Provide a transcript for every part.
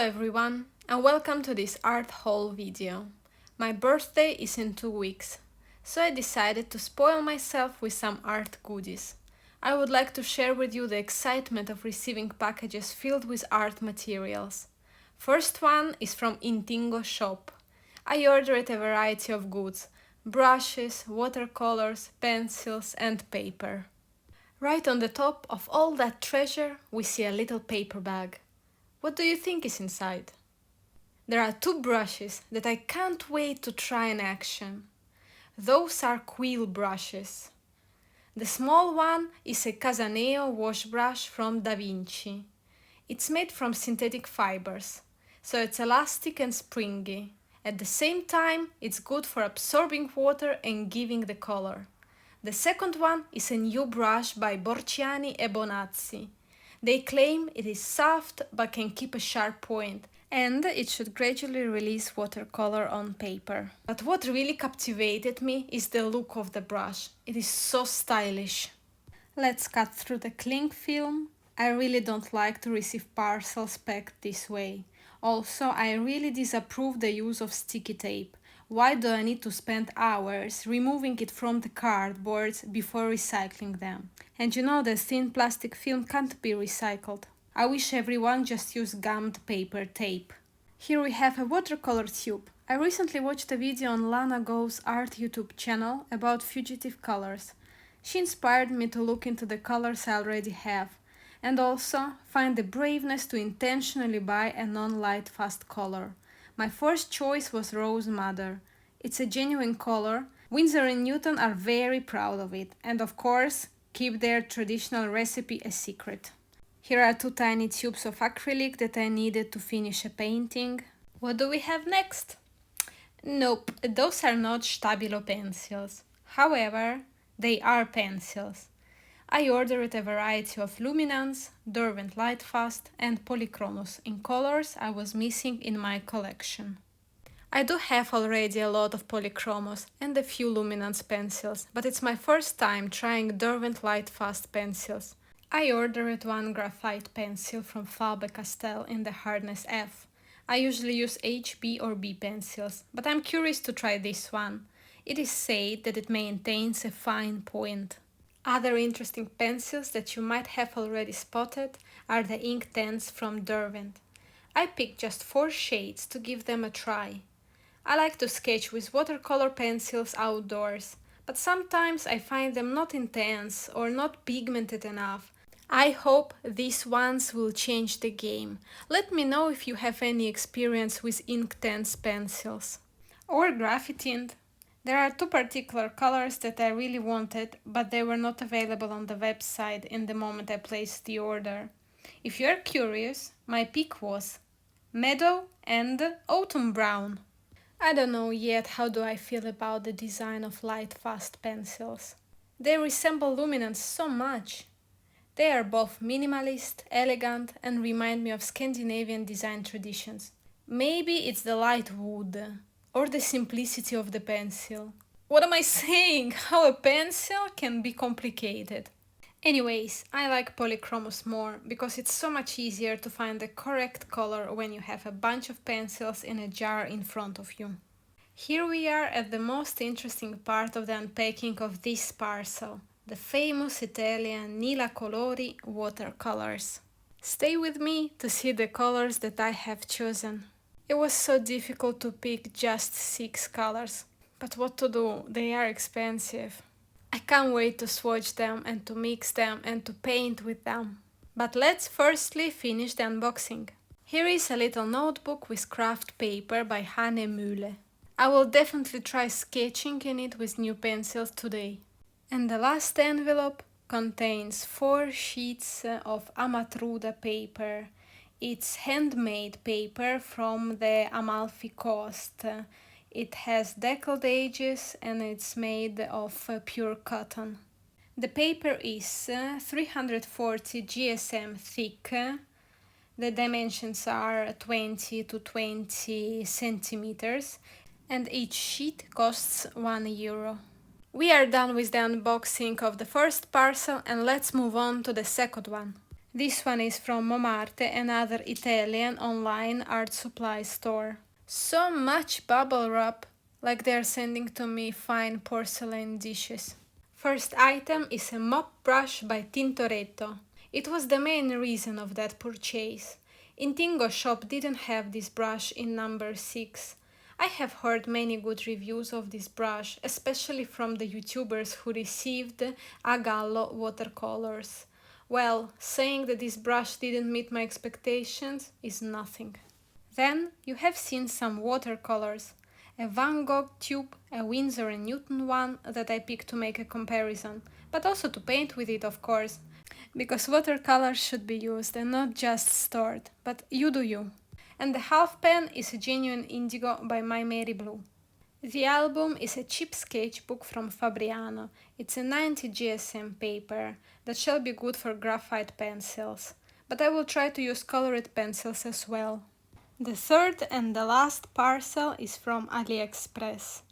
everyone, and welcome to this art haul video. My birthday is in 2 weeks, so I decided to spoil myself with some art goodies. I would like to share with you the excitement of receiving packages filled with art materials. First one is from Intingo shop. I ordered a variety of goods: brushes, watercolors, pencils and paper. Right on the top of all that treasure we see a little paper bag. What do you think is inside? There are 2 brushes that I can't wait to try in action. Those are quill brushes. The small one is a Casaneo wash brush from Da Vinci. It's made from synthetic fibers, so it's elastic and springy. At the same time, it's good for absorbing water and giving the color. The second one is a new brush by Borciani e Bonazzi. They claim it is soft but can keep a sharp point, and it should gradually release watercolor on paper. But what really captivated me is the look of the brush. It is so stylish. Let's cut through the cling film. I really don't like to receive parcels packed this way. Also, I really disapprove the use of sticky tape. Why do I need to spend hours removing it from the cardboards before recycling them? And you know the thin plastic film can't be recycled. I wish everyone just used gummed paper tape. Here we have a watercolor tube. I recently watched a video on Lana Gogh's art YouTube channel about fugitive colors. She inspired me to look into the colors I already have, and also find the braveness to intentionally buy a non-light fast color. My first choice was Rose Madder. It's a genuine color. Winsor & Newton are very proud of it, and of course keep their traditional recipe a secret. Here are 2 tiny tubes of acrylic that I needed to finish a painting. What do we have next? Nope, those are not Stabilo pencils. However, they are pencils. I ordered a variety of luminance, Derwent Lightfast and Polychromos in colors I was missing in my collection. I do have already a lot of Polychromos and a few luminance pencils, but it's my first time trying Derwent Lightfast pencils. I ordered 1 graphite pencil from Faber-Castell in the hardness F. I usually use HB or B pencils, but I'm curious to try this one. It is said that it maintains a fine point. Other interesting pencils that you might have already spotted are the Inktense from Derwent. I picked just 4 shades to give them a try. I like to sketch with watercolor pencils outdoors, but sometimes I find them not intense or not pigmented enough. I hope these ones will change the game. Let me know if you have any experience with Inktense pencils. Or graphitint. There are 2 particular colors that I really wanted, but they were not available on the website in the moment I placed the order. If you are curious, my pick was Meadow and Autumn Brown. I don't know yet how do I feel about the design of light fast pencils. They resemble luminance so much. They are both minimalist, elegant and remind me of Scandinavian design traditions. Maybe it's the light wood or the simplicity of the pencil. What am I saying? How a pencil can be complicated. Anyways, I like Polychromos more because it's so much easier to find the correct color when you have a bunch of pencils in a jar in front of you. Here we are at the most interesting part of the unpacking of this parcel, the famous Italian Nila Colori watercolors. Stay with me to see the colors that I have chosen. It was so difficult to pick just 6 colors, but what to do, they are expensive. I can't wait to swatch them and to mix them and to paint with them. But let's firstly finish the unboxing. Here is a little notebook with craft paper by Hahnemühle. I will definitely try sketching in it with new pencils today. And the last envelope contains 4 sheets of Amatruda paper. It's handmade paper from the Amalfi Coast. It has deckled edges and it's made of pure cotton. The paper is 340 GSM thick. The dimensions are 20 to 20 centimeters and each sheet costs €1. We are done with the unboxing of the first parcel and let's move on to the second one. This one is from MomArte, another Italian online art supply store. So much bubble wrap, like they're sending to me fine porcelain dishes. First item is a mop brush by Tintoretto. It was the main reason of that purchase. Intingo shop didn't have this brush in number 6. I have heard many good reviews of this brush, especially from the YouTubers who received a Gallo watercolors. Well, saying that this brush didn't meet my expectations is nothing. Then you have seen some watercolors. A Van Gogh tube, a Winsor & Newton one that I picked to make a comparison, but also to paint with it, of course, because watercolors should be used and not just stored, but you do you. And the half pen is a genuine indigo by Maimeri blue. The album is a cheap sketchbook from Fabriano. It's a 90 GSM paper that shall be good for graphite pencils, but I will try to use colored pencils as well. The third and the last parcel is from AliExpress.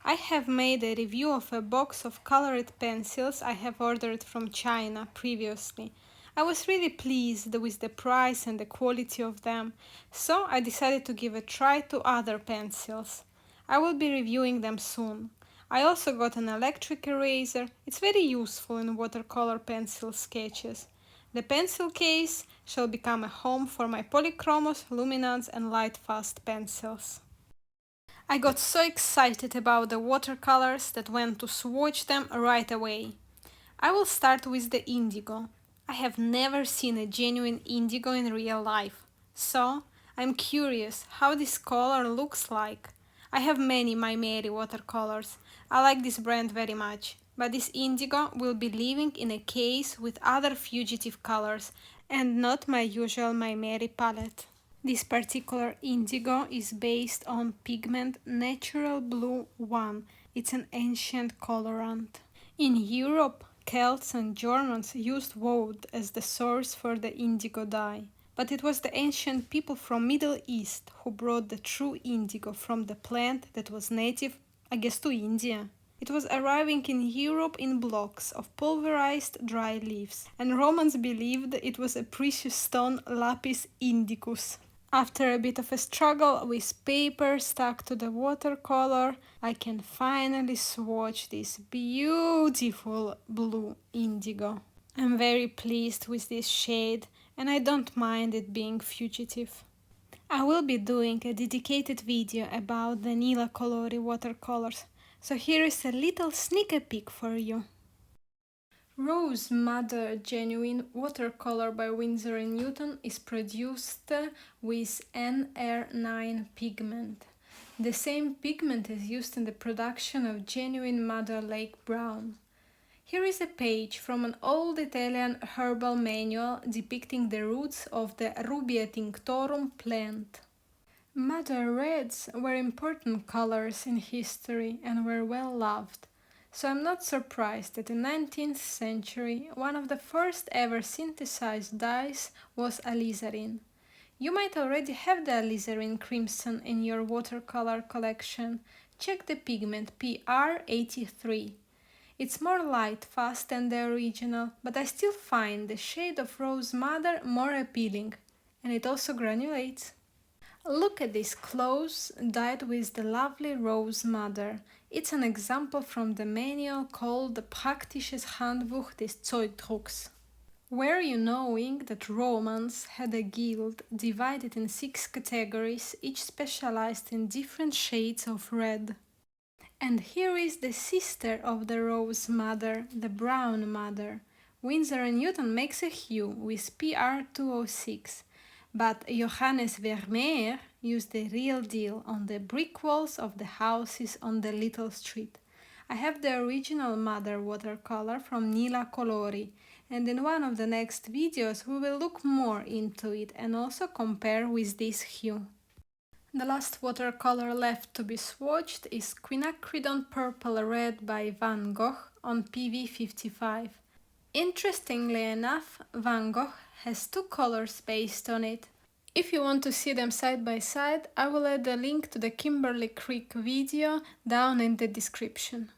I have made a review of a box of colored pencils I have ordered from China previously. I was really pleased with the price and the quality of them, so I decided to give a try to other pencils. I will be reviewing them soon. I also got an electric eraser. It's very useful in watercolor pencil sketches. The pencil case shall become a home for my polychromos, luminance and light-fast pencils. I got so excited about the watercolors that went to swatch them right away. I will start with the indigo. I have never seen a genuine indigo in real life, so I'm curious how this color looks like. I have many Maimeri watercolors. I like this brand very much, but this indigo will be living in a case with other fugitive colors and not my usual Maimeri palette. This particular indigo is based on pigment Natural Blue 1. It's an ancient colorant. In Europe, Celts and Germans used woad as the source for the indigo dye. But it was the ancient people from Middle East who brought the true indigo from the plant that was native, I guess, to India. It was arriving in Europe in blocks of pulverized dry leaves, and Romans believed it was a precious stone lapis indicus. After a bit of a struggle with paper stuck to the watercolor, I can finally swatch this beautiful blue indigo. I'm very pleased with this shade, and I don't mind it being fugitive. I will be doing a dedicated video about the Nila Colori watercolors, so here is a little sneak peek for you. Rose Madder Genuine Watercolor by Winsor & Newton is produced with NR9 pigment. The same pigment is used in the production of genuine Madder Lake Brown. Here is a page from an old Italian herbal manual depicting the roots of the Rubia tinctorum plant. Madder reds were important colors in history and were well loved, so I'm not surprised that in the 19th century one of the first ever synthesized dyes was alizarin. You might already have the alizarin crimson in your watercolor collection. Check the pigment PR83. It's more light, fast than the original, but I still find the shade of Rose Madder more appealing, and it also granulates. Look at this close, dyed with the lovely Rose Madder. It's an example from the manual called the Praktisches Handbuch des Zeugdrucks. Were you knowing that Romans had a guild divided in 6 categories, each specialized in different shades of red? And here is the sister of the Rose Madder, the Brown Madder. Winsor & Newton makes a hue with PR206, but Johannes Vermeer used the real deal on the brick walls of the houses on the little street. I have the original Madder watercolor from Nila Colori, and in one of the next videos we will look more into it and also compare with this hue. The last watercolor left to be swatched is Quinacridone Purple Red by Van Gogh on PV55. Interestingly enough, Van Gogh has 2 colors based on it. If you want to see them side by side, I will add a link to the Kimberly Creek video down in the description.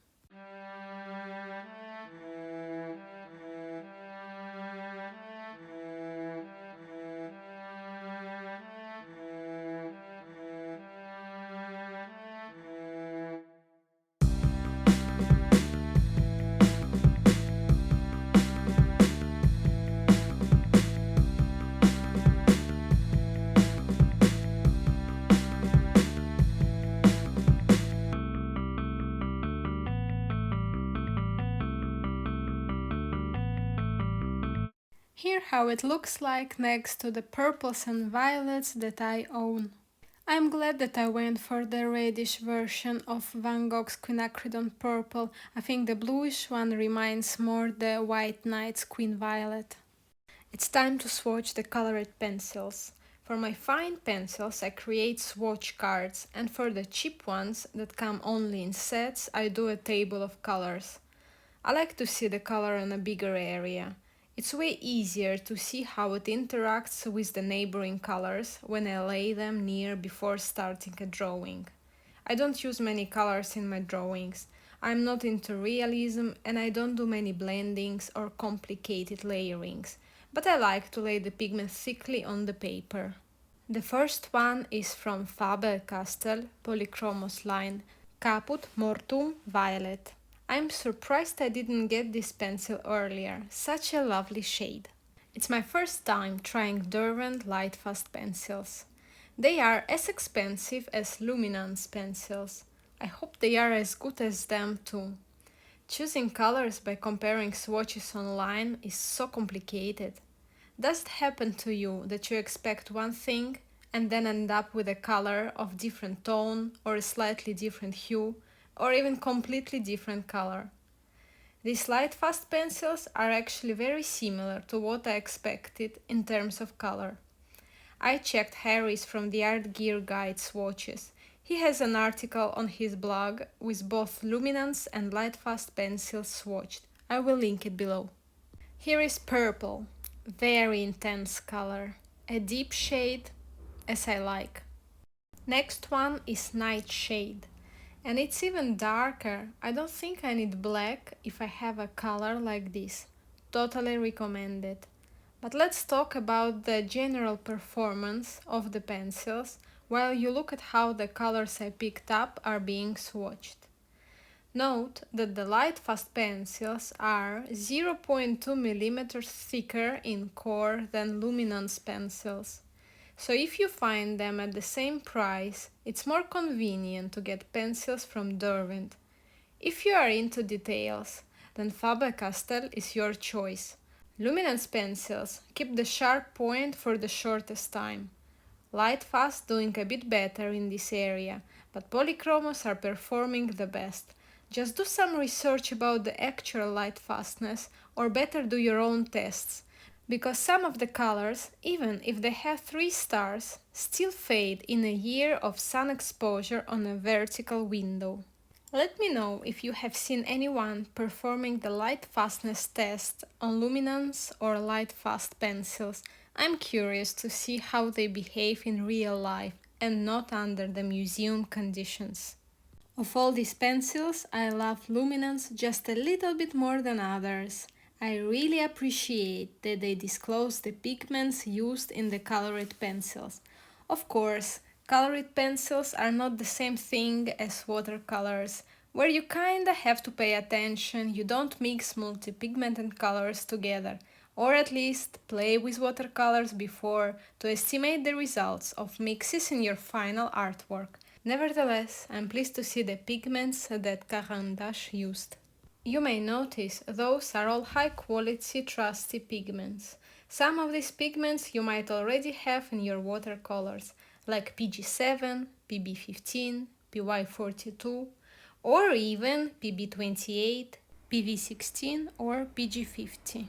Here how it looks like next to the purples and violets that I own. I'm glad that I went for the reddish version of Van Gogh's Quinacridone purple. I think the bluish one reminds more the White Knight's Queen Violet. It's time to swatch the colored pencils. For my fine pencils I create swatch cards, and for the cheap ones that come only in sets I do a table of colors. I like to see the color on a bigger area. It's way easier to see how it interacts with the neighboring colors when I lay them near before starting a drawing. I don't use many colors in my drawings. I'm not into realism and I don't do many blendings or complicated layerings, but I like to lay the pigment thickly on the paper. The first one is from Faber-Castell Polychromos line, Caput Mortuum Violet. I'm surprised I didn't get this pencil earlier, such a lovely shade. It's my first time trying Derwent light fast pencils. They are as expensive as luminance pencils. I hope they are as good as them too. Choosing colors by comparing swatches online is so complicated. Does it happen to you that you expect one thing and then end up with a color of different tone or a slightly different hue or even completely different color? These light fast pencils are actually very similar to what I expected in terms of color. I checked Harry's from the Art Gear Guide swatches. He has an article on his blog with both luminance and light fast pencils swatched. I will link it below. Here is purple, very intense color, a deep shade as I like. Next one is Nightshade, and it's even darker. I don't think I need black if I have a color like this. Totally recommend it. But let's talk about the general performance of the pencils while you look at how the colors I picked up are being swatched. Note that the light fast pencils are 0.2 mm thicker in core than luminance pencils. So if you find them at the same price, it's more convenient to get pencils from Derwent. If you are into details, then Faber-Castell is your choice. Luminance pencils keep the sharp point for the shortest time. Light fast doing a bit better in this area, but polychromos are performing the best. Just do some research about the actual light fastness, or better do your own tests, because some of the colors, even if they have 3 stars, still fade in a year of sun exposure on a vertical window. Let me know if you have seen anyone performing the light fastness test on luminance or light fast pencils. I'm curious to see how they behave in real life and not under the museum conditions. Of all these pencils, I love luminance just a little bit more than others. I really appreciate that they disclose the pigments used in the colored pencils. Of course, colored pencils are not the same thing as watercolors, where you kinda have to pay attention, you don't mix multi-pigmented colors together, or at least play with watercolors before to estimate the results of mixes in your final artwork. Nevertheless, I'm pleased to see the pigments that Caran d'Ache used. You may notice those are all high-quality, trusty pigments. Some of these pigments you might already have in your watercolors, like PG7, PB15, PY42, or even PB28, PV16 or PG50.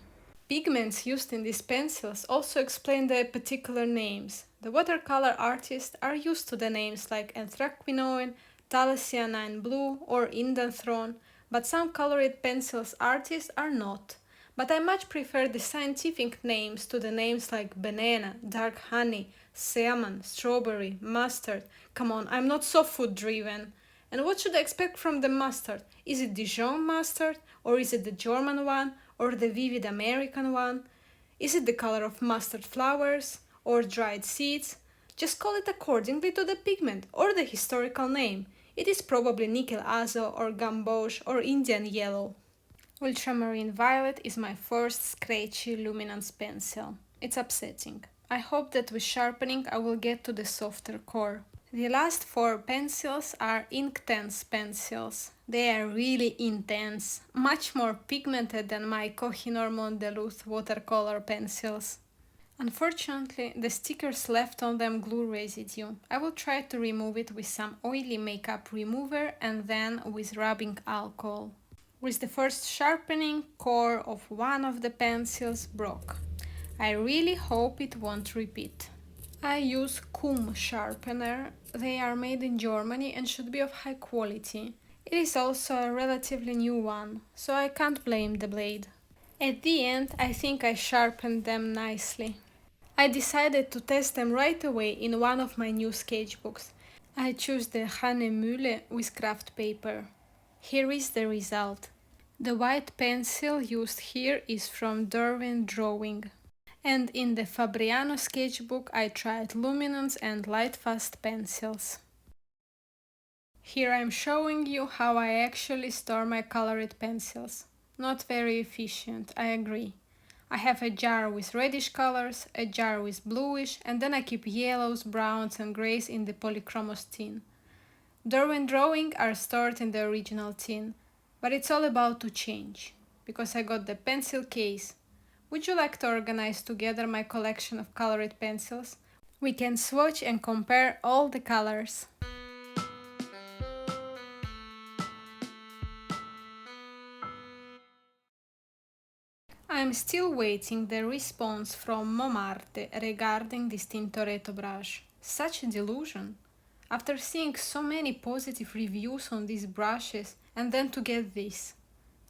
Pigments used in these pencils also explain the particular names. The watercolor artists are used to the names like anthraquinone, Thalassianine blue or indanthrone, but some colored pencils artists are not. But I much prefer the scientific names to the names like banana, dark honey, salmon, strawberry, mustard. Come on, I'm not so food driven. And what should I expect from the mustard? Is it Dijon mustard? Or is it the German one? Or the vivid American one? Is it the color of mustard flowers? Or dried seeds? Just call it accordingly to the pigment or the historical name. It is probably nickel azo or gamboge or Indian yellow. Ultramarine violet is my first scratchy luminance pencil. It's upsetting. I hope that with sharpening I will get to the softer core. The last 4 pencils are Inktense pencils. They are really intense, much more pigmented than my Cochineal Mondeluth watercolor pencils. Unfortunately, the stickers left on them glue residue. I will try to remove it with some oily makeup remover and then with rubbing alcohol. With the first sharpening, core of one of the pencils broke. I really hope it won't repeat. I use Kum sharpener. They are made in Germany and should be of high quality. It is also a relatively new one, so I can't blame the blade. At the end, I think I sharpened them nicely. I decided to test them right away in one of my new sketchbooks. I chose the Hahnemühle with Kraft paper. Here is the result. The white pencil used here is from Derwent drawing. And in the Fabriano sketchbook I tried luminance and light fast pencils. Here I'm showing you how I actually store my colored pencils. Not very efficient, I agree. I have a jar with reddish colors, a jar with bluish, and then I keep yellows, browns and greys in the polychromos tin. Derwent drawing are stored in the original tin, but it's all about to change, because I got the pencil case. Would you like to organize together my collection of colored pencils? We can swatch and compare all the colors. I'm still waiting the response from MomArte regarding this Tintoretto brush. Such a delusion! After seeing so many positive reviews on these brushes and then to get this.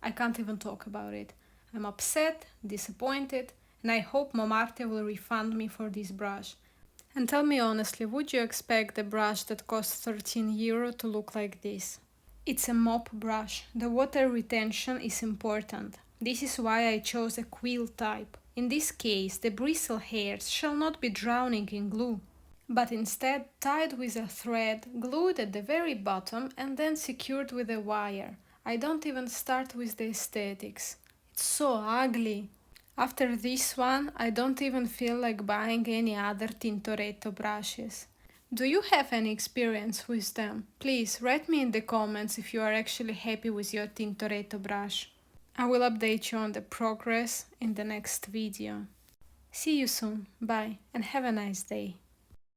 I can't even talk about it. I'm upset, disappointed, and I hope MomArte will refund me for this brush. And tell me honestly, would you expect a brush that costs 13 euro to look like this? It's a mop brush. The water retention is important. This is why I chose a quill type. In this case, the bristle hairs shall not be drowning in glue, but instead tied with a thread, glued at the very bottom and then secured with a wire. I don't even start with the aesthetics. It's so ugly. After this one, I don't even feel like buying any other Tintoretto brushes. Do you have any experience with them? Please write me in the comments if you are actually happy with your Tintoretto brush. I will update you on the progress in the next video. See you soon, bye, and have a nice day.